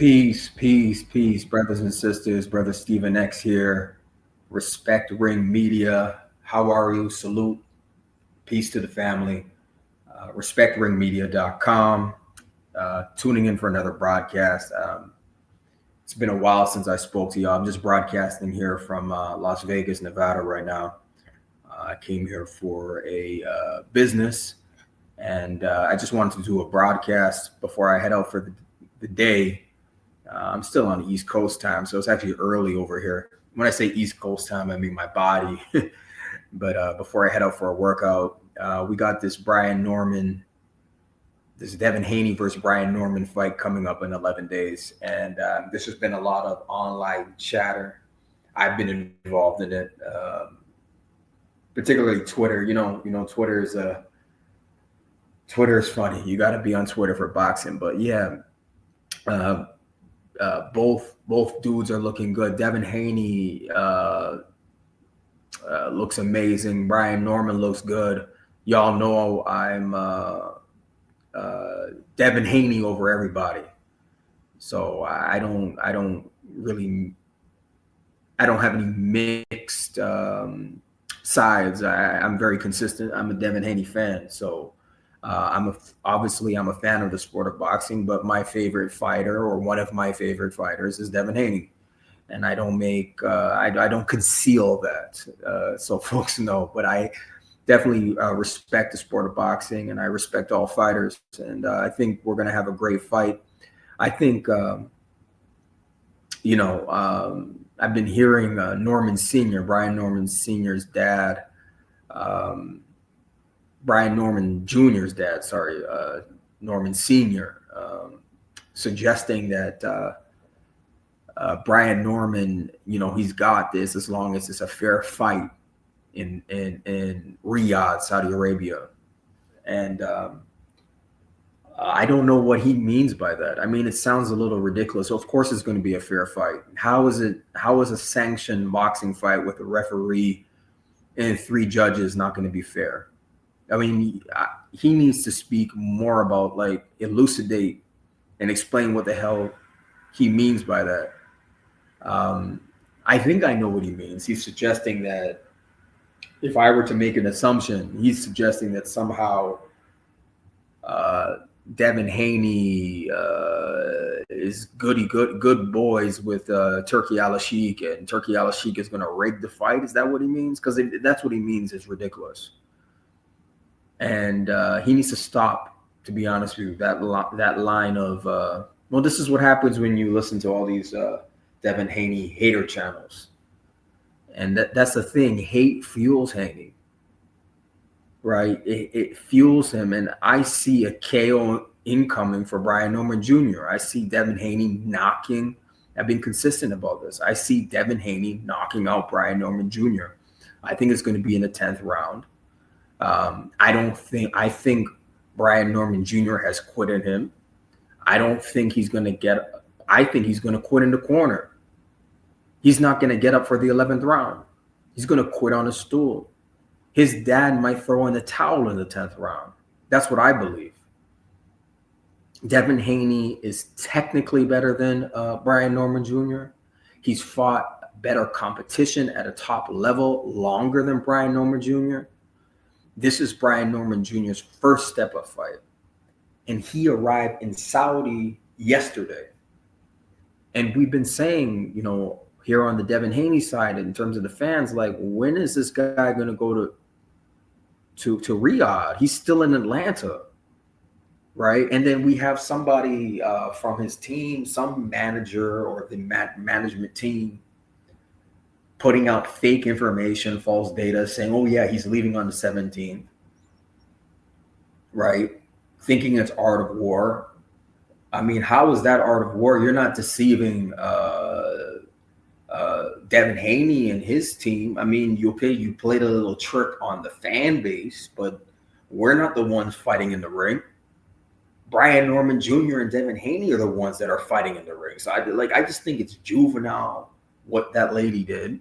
Peace, brothers and sisters. Brother Stephen X here. Respect Ring Media. How are you? Salute. Peace to the family. Respectringmedia.com. Tuning in for another broadcast. It's been a while since I spoke to y'all. I'm just broadcasting here from Las Vegas, Nevada right now. I came here for a business, and I just wanted to do a broadcast before I head out for the day. I'm still on the East Coast time, so it's actually early over here. When I say East Coast time, I mean my body. But before I head out for a workout, we got this Devin Haney versus Brian Norman fight coming up in 11 days. And this has been a lot of online chatter. I've been involved in it, particularly Twitter. Twitter is funny. You got to be on Twitter for boxing. But yeah, both dudes are looking good. Devin Haney looks amazing. Brian Norman looks good. Y'all know I'm Devin Haney over everybody. So I don't have any mixed sides. I'm very consistent. I'm a Devin Haney fan. So I'm a fan of the sport of boxing, but my favorite fighter, or one of my favorite fighters, is Devin Haney, and I don't I don't conceal that, so folks know. But I definitely respect the sport of boxing, and I respect all fighters, and I think we're gonna have a great fight. I think I've been hearing Brian Norman Sr.'s dad. Brian Norman Jr.'s dad, Norman Sr., suggesting that Brian Norman, he's got this as long as it's a fair fight in Riyadh, Saudi Arabia. And I don't know what he means by that. I mean, it sounds a little ridiculous. Of course it's going to be a fair fight. How is a sanctioned boxing fight with a referee and 3 judges not going to be fair? I mean, he needs to speak more about, elucidate and explain what the hell he means by that. I think I know what he means. He's suggesting that, if I were to make an assumption, he's suggesting that somehow Devin Haney is good boys with Turki Al-Sheikh, and Turki Al-Sheikh is going to rig the fight. Is that what he means? Because that's what he means is ridiculous. And he needs to stop, to be honest with you, that line of, this is what happens when you listen to all these Devin Haney hater channels. And that's the thing. Hate fuels Haney, right? It fuels him. And I see a KO incoming for Brian Norman Jr. I see Devin Haney I've been consistent about this. I see Devin Haney knocking out Brian Norman Jr. I think it's going to be in the 10th round. I think Brian Norman Jr. has quit in him. I think he's going to quit in the corner. He's not going to get up for the 11th round. He's going to quit on a stool. His dad might throw in the towel in the 10th round. That's what I believe. Devin Haney is technically better than Brian Norman Jr. He's fought better competition at a top level longer than Brian Norman Jr. This is Brian Norman Jr.'s first step-up fight. And he arrived in Saudi yesterday. And we've been saying, here on the Devin Haney side, in terms of the fans, when is this guy going to go to Riyadh? He's still in Atlanta, right? And then we have somebody from his team, some manager or the management team, putting out fake information, false data, saying, oh yeah, he's leaving on the 17th, right? Thinking it's art of war. I mean, how is that art of war? You're not deceiving Devin Haney and his team. I mean, you played a little trick on the fan base, but we're not the ones fighting in the ring. Brian Norman Jr. and Devin Haney are the ones that are fighting in the ring. So I just think it's juvenile what that lady did.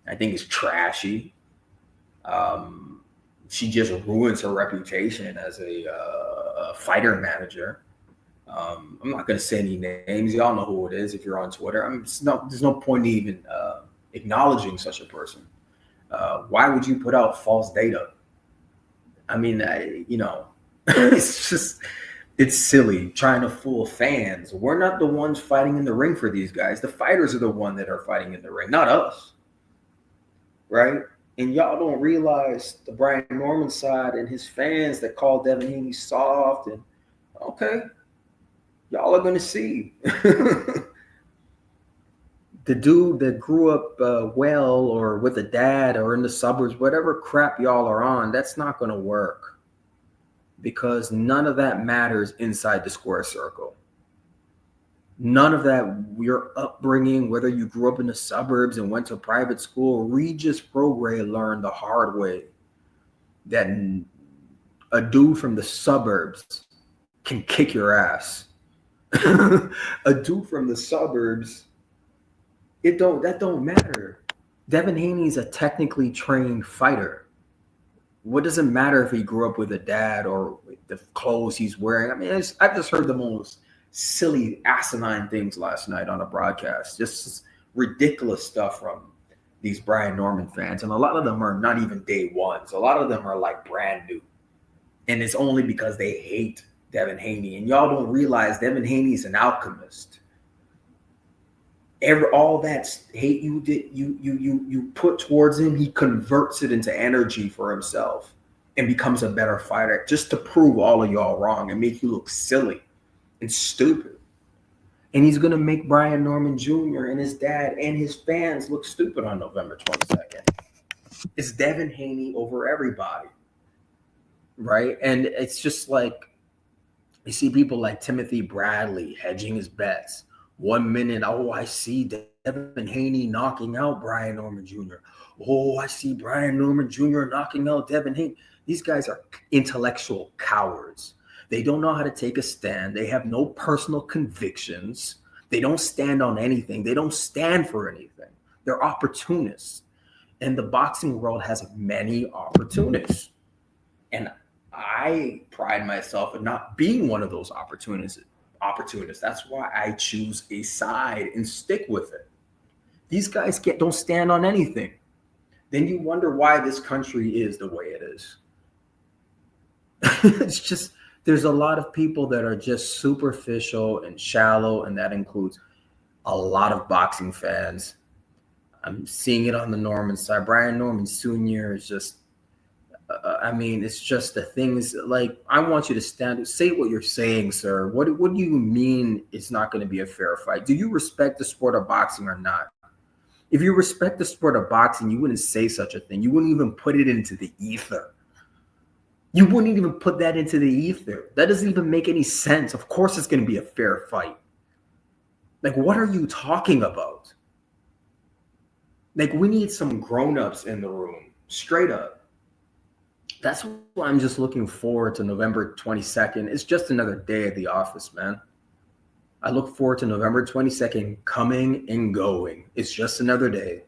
I think it's trashy. She just ruins her reputation as a fighter manager. I'm not going to say any names. Y'all know who it is if you're on Twitter. There's no point in even acknowledging such a person. Why would you put out false data? I mean, it's silly trying to fool fans. We're not the ones fighting in the ring for these guys. The fighters are the one that are fighting in the ring, not us, right? And y'all don't realize the Brian Norman side and his fans that call Devin Haney soft. And okay, y'all are going to see. The dude that grew up well or with a dad or in the suburbs, whatever crap y'all are on, that's not going to work, because none of that matters inside the square circle. None of that, your upbringing, whether you grew up in the suburbs and went to private school. Regis Prograis learned the hard way that a dude from the suburbs can kick your ass. A dude from the suburbs, that don't matter. Devin Haney is a technically trained fighter. What does it matter if he grew up with a dad or the clothes he's wearing? I mean, I've just heard the most silly, asinine things last night on a broadcast. Just ridiculous stuff from these Brian Norman fans. And a lot of them are not even day ones. A lot of them are like brand new. And it's only because they hate Devin Haney. And y'all don't realize Devin Haney's an alchemist. All that hate you put towards him, he converts it into energy for himself and becomes a better fighter, just to prove all of y'all wrong and make you look silly and stupid. And he's going to make Brian Norman Jr. and his dad and his fans look stupid on November 22nd. It's Devin Haney over everybody, right? And it's just like, you see people like Timothy Bradley hedging his bets. 1 minute, oh, I see Devin Haney knocking out Brian Norman Jr. Oh, I see Brian Norman Jr. knocking out Devin Haney. These guys are intellectual cowards. They don't know how to take a stand. They have no personal convictions. They don't stand on anything. They don't stand for anything. They're opportunists. And the boxing world has many opportunists. And I pride myself in not being one of those opportunists. That's why I choose a side and stick with it. These guys don't stand on anything. Then you wonder why this country is the way it is. It's just, there's a lot of people that are just superficial and shallow, and that includes a lot of boxing fans. I'm seeing it on the Norman side. Brian Norman Sr. is just, it's just the things, like, I want you to say what you're saying, sir. What do you mean it's not going to be a fair fight? Do you respect the sport of boxing or not? If you respect the sport of boxing, you wouldn't say such a thing. You wouldn't even put it into the ether. You wouldn't even put that into the ether. That doesn't even make any sense. Of course it's going to be a fair fight. Like, what are you talking about? Like, we need some grown-ups in the room, straight up. That's why I'm just looking forward to November 22nd. It's just another day at the office, man. I look forward to November 22nd coming and going. It's just another day.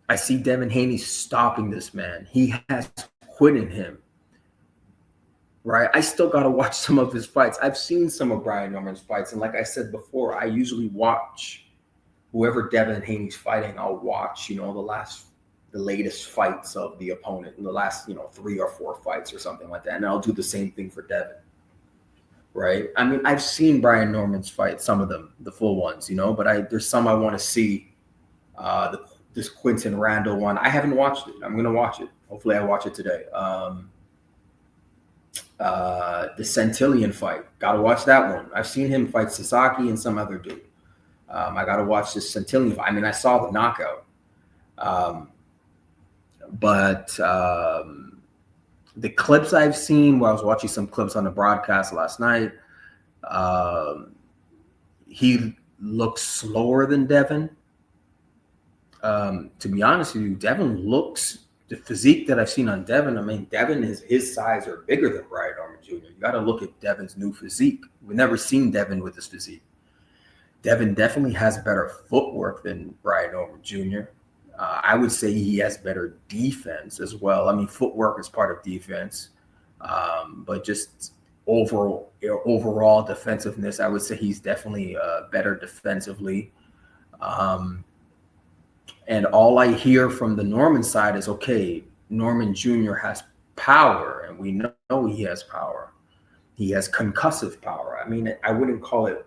I see Devin Haney stopping this man. He has quit in him, right? I still got to watch some of his fights. I've seen some of Brian Norman's fights. And like I said before, I usually watch whoever Devin Haney's fighting. I'll watch, the latest fights of the opponent in the last, 3 or 4 fights or something like that. And I'll do the same thing for Devin, right? I mean, I've seen Brian Norman's fights, some of them, the full ones, but there's some I want to see. This Quinton Randall one, I haven't watched it. I'm going to watch it. Hopefully I watch it today. The Centillion fight, got to watch that one. I've seen him fight Sasaki and some other dude. I got to watch this Centillion fight. I mean, I saw the knockout. But the clips I've seen, I was watching some clips on the broadcast last night, he looks slower than Devin. To be honest with you, Devin looks, the physique that I've seen on Devin, Devin his size are bigger than Brian Norman Jr. You got to look at Devin's new physique. We've never seen Devin with this physique. Devin definitely has better footwork than Brian Norman Jr. I would say he has better defense as well. Footwork is part of defense. But just overall defensiveness, I would say he's definitely better defensively. And all I hear from the Norman side is, okay, Norman Jr. has power, and we know he has power. He has concussive power. I mean, I wouldn't call it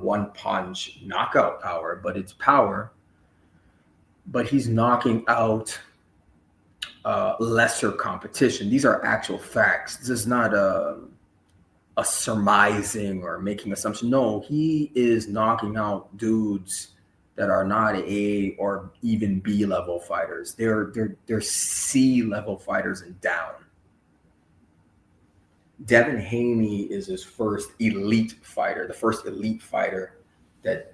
one punch knockout power, but it's power. But he's knocking out lesser competition. These are actual facts. This is not a surmising or making assumption. No, he is knocking out dudes that are not A or even B level fighters. They're C level fighters and down. Devin Haney is his first elite fighter, the first elite fighter that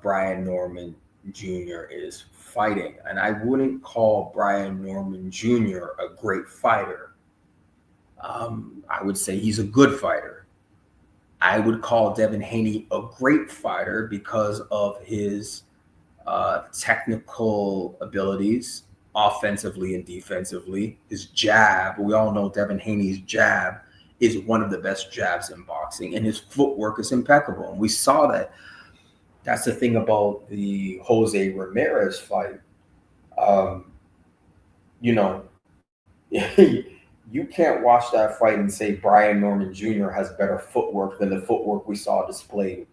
Brian Norman Jr. is fighting. And I wouldn't call Brian Norman Jr. a great fighter. I would say he's a good fighter. I would call Devin Haney a great fighter because of his technical abilities, offensively and defensively. His jab, we all know Devin Haney's jab is one of the best jabs in boxing, and his footwork is impeccable. And we saw that. That's the thing about the Jose Ramirez fight. You can't watch that fight and say Brian Norman Jr. has better footwork than the footwork we saw displayed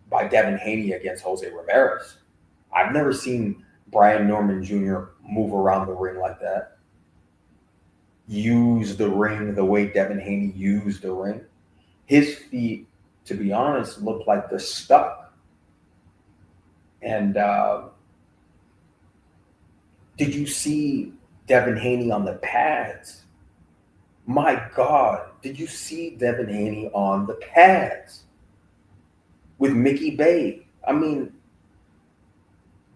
by Devin Haney against Jose Ramirez. I've never seen Brian Norman Jr. move around the ring like that. Use the ring the way Devin Haney used the ring. His feet, to be honest, look like they're stuck. And did you see Devin Haney on the pads? My God, did you see Devin Haney on the pads with Mickey Bay? I mean,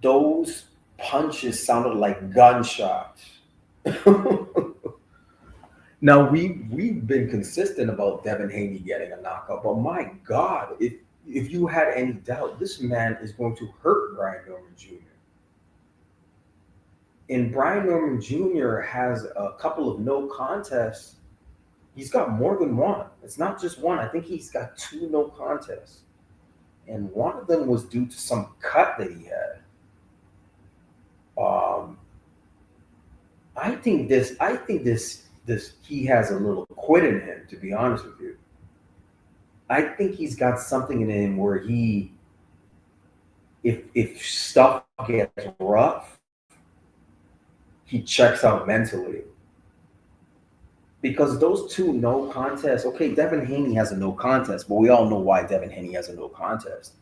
those punches sounded like gunshots. Now, we've been consistent about Devin Haney getting a knockout, but my God, if you had any doubt, this man is going to hurt Brian Norman Jr. And Brian Norman Jr. has a couple of no contests. He's got more than one. It's not just one. I think he's got 2 no contests. And one of them was due to some cut that he had. I think he has a little quit in him, to be honest with you. I think he's got something in him where if stuff gets rough, he checks out mentally. Because those 2 no contests, okay, Devin Haney has a no contest, but we all know why Devin Haney has a no contest.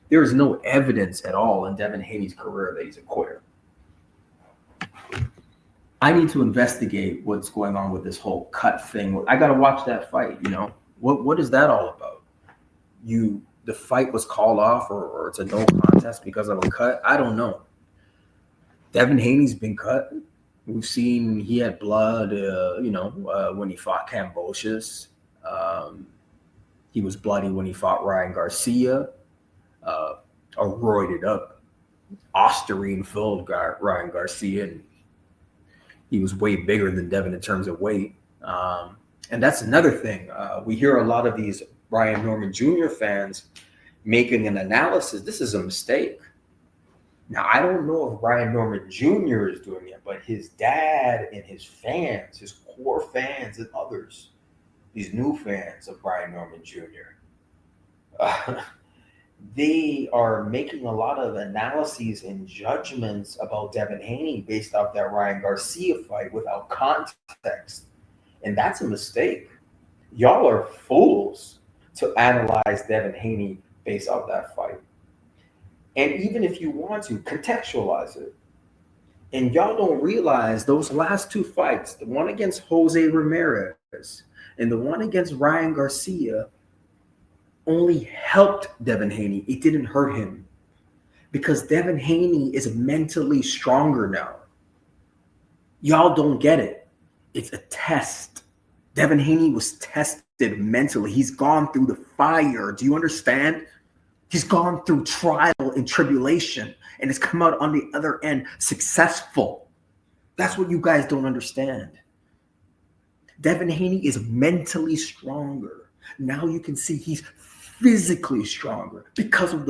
There is no evidence at all in Devin Haney's career that he's a quitter. I need to investigate what's going on with this whole cut thing. I got to watch that fight, What is that all about? The fight was called off or it's a no contest because of a cut? I don't know. Devin Haney's been cut. We've seen he had blood, when he fought Kambosos. He was bloody when he fought Ryan Garcia, a roided up, Osterine-filled Ryan Garcia, and he was way bigger than Devin in terms of weight. And that's another thing. We hear a lot of these Brian Norman Jr. fans making an analysis. This is a mistake. Now, I don't know if Brian Norman Jr. is doing it, but his dad and his fans, his core fans and others, these new fans of Brian Norman Jr., they are making a lot of analyses and judgments about Devin Haney based off that Ryan Garcia fight without context. And that's a mistake. Y'all are fools to analyze Devin Haney based off that fight. And even if you want to contextualize it, and y'all don't realize those last 2 fights, the one against Jose Ramirez and the one against Ryan Garcia, only helped Devin Haney. It didn't hurt him because Devin Haney is mentally stronger now. Y'all don't get it. It's a test. Devin Haney was tested mentally. He's gone through the fire. Do you understand? He's gone through trial and tribulation and has come out on the other end successful. That's what you guys don't understand. Devin Haney is mentally stronger. Now you can see he's physically stronger because of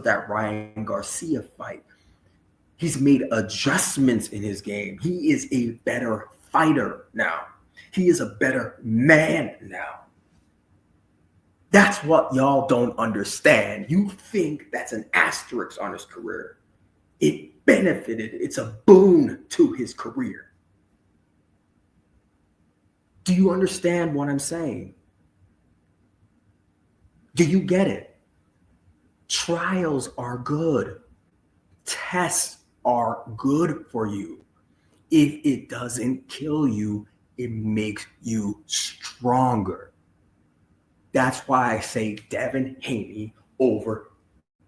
that Ryan Garcia fight. He's made adjustments in his game. He is a better fighter now. He is a better man now. That's what y'all don't understand. You think that's an asterisk on his career. It benefited. It's a boon to his career. Do you understand what I'm saying? Do you get it? Trials are good. Tests are good for you. If it doesn't kill you, it makes you stronger. That's why I say Devin Haney over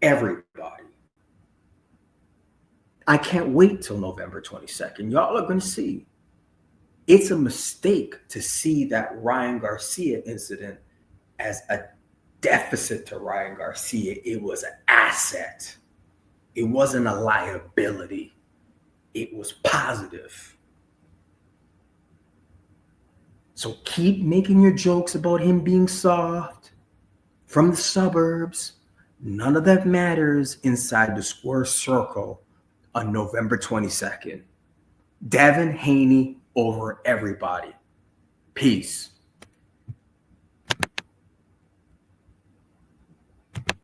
everybody. I can't wait till November 22nd. Y'all are going to see. It's a mistake to see that Ryan Garcia incident as a deficit to Ryan Garcia. It was an asset. It wasn't a liability. It was positive. So keep making your jokes about him being soft from the suburbs. None of that matters inside the square circle on November 22nd. Devin Haney over everybody. Peace.